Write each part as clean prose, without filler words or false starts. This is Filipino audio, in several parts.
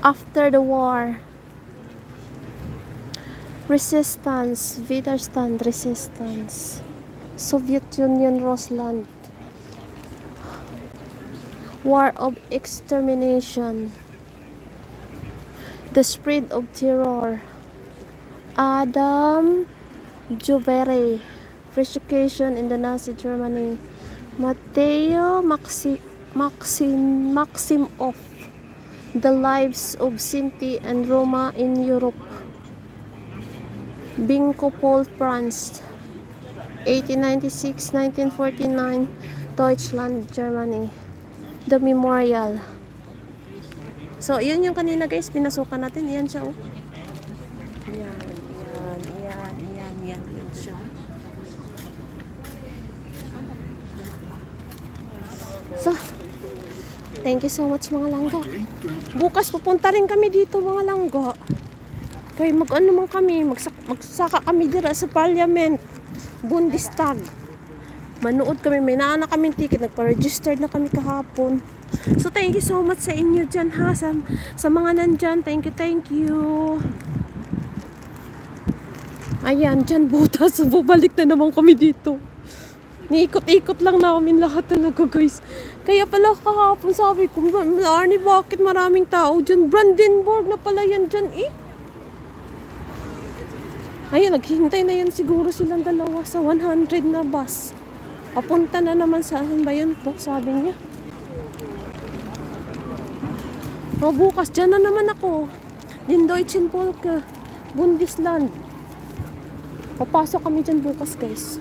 After the war. Resistance, Widerstand, resistance. Soviet Union, Rusland. War of extermination. The spread of terror. Adam Juvere. Persecution in the Nazi Germany. Matteo Maximoff. The lives of Sinti and Roma in Europe. Binko Paul France. 1896-1949. Deutschland, Germany. The Memorial. So, yun yung kanina guys, pinasukan natin. Yan siya, oh. Yan siya. So, thank you so much mga langga. Bukas pupunta rin kami dito mga langga. Kaya mag-ano man kami, magsaka kami dira sa Parliament, Bundestag. Manood kami, may naana kaming ticket, nagpa-register na kami kahapon. So thank you so much sa inyo dyan ha, sa mga nandyan, thank you. Ayan, dyan butas, bubalik na naman kami dito. Niikot-ikot lang namin lahat talaga guys. Kaya pala kahapon sabi ko, Arnie, bakit maraming tao dyan? Brandenburg na pala yan dyan eh. Ayun, naghihintay na yan siguro silang dalawa sa 100 na bus. Papunta na naman saan ba yun po, sabi niya. O bukas, dyan na naman ako. Din Deutschen Volk, Bundesland. Papasok kami dyan bukas guys.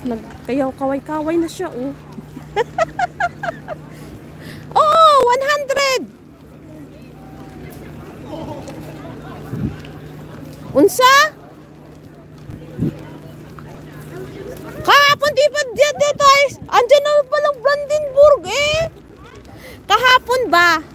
Nagkayaw-kaway-kaway na siya oh. Oh, 100! Unsa? Kahapon di pa dito ay andyan na palang Brandenburg eh. Kahapon ba?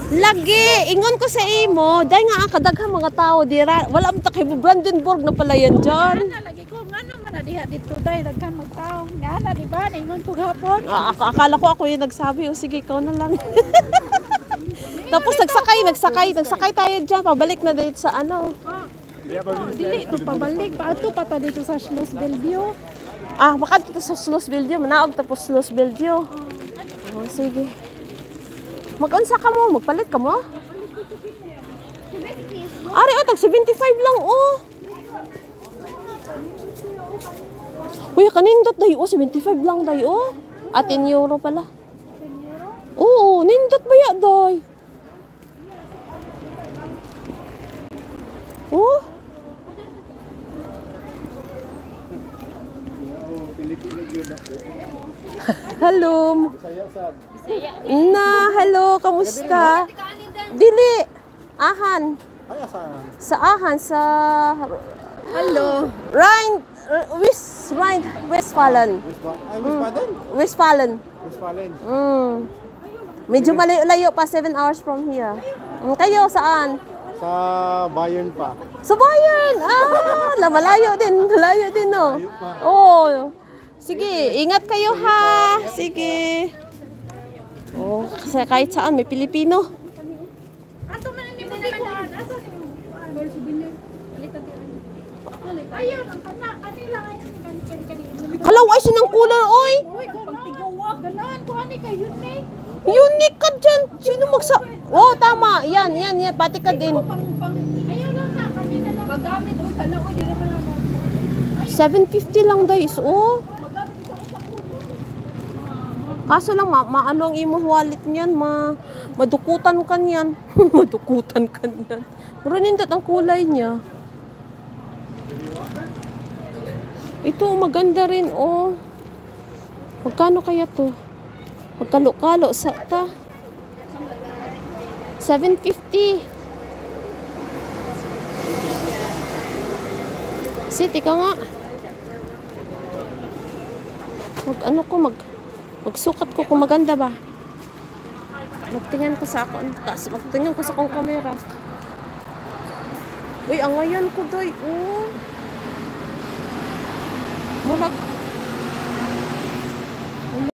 Lagi, ingon ko sa imo, dahil nga ang kadaghang mga tao dira, wala mo takay Brandenburg na pala yan dyan. Lagi ko nga naman na diha dito dahil daghang magtao. Nga di ba? Ingon ko gahapon. Akala ko ako yung nagsabi, o sige, ikaw na lang. Tapos nagsakay tayo dyan, pabalik na dito sa ano. Dili ito pabalik, paato pa ta dito sa Schloss Bellevue. Baka dito sa Schloss Bellevue, manaog tapos Schloss Bellevue. Oh, sige. Mag-unsa ka mo? Magpalit ka mo? Ari, tag 75 lang, oh. Uy, kanindot dahi, oh. 75 lang dahi, oh. At 10 euro pala. Oo, nindot ba ya, dahi? Oh. Hello. Hello, kamusta? Dili. Ahan. Sa Ahan, sa hello. Westfalen. Westfalen. Medyo malayo pa, 7 hours from here. Kayo, saan? Sa Bayern pa. Sa Bayern! Malayo din, no? Oh. Sige, ingat kayo ha. Sige. Oh, kasi kahit saan may Pilipino. Ato man ni Bundesland. Ato ayun, kanila ngayon. Kalaw ay sinang kulay, oy! Uy, pagtigawag, ganahan ko ani kay unique. Unique ka dyan! Sino Oh, tama! Yan. Pati ka din. Ayun lang na, kami na lang. Magamit o sana ko, di naman ako. 750 lang guys, oh. Kaso lang, maano ang imo wallet niyan, madukutan ka niyan. Madukutan ka niyan. Pero nindot ang kulay niya. Ito, maganda rin, oh. Magkano kaya to? Magkalo-kalo sa ta. 750. City ka nga. Magsukat ko kung maganda ba. Magtingin ko sa akong camera. Uy, ang ngayon ko doy. Oh. Murag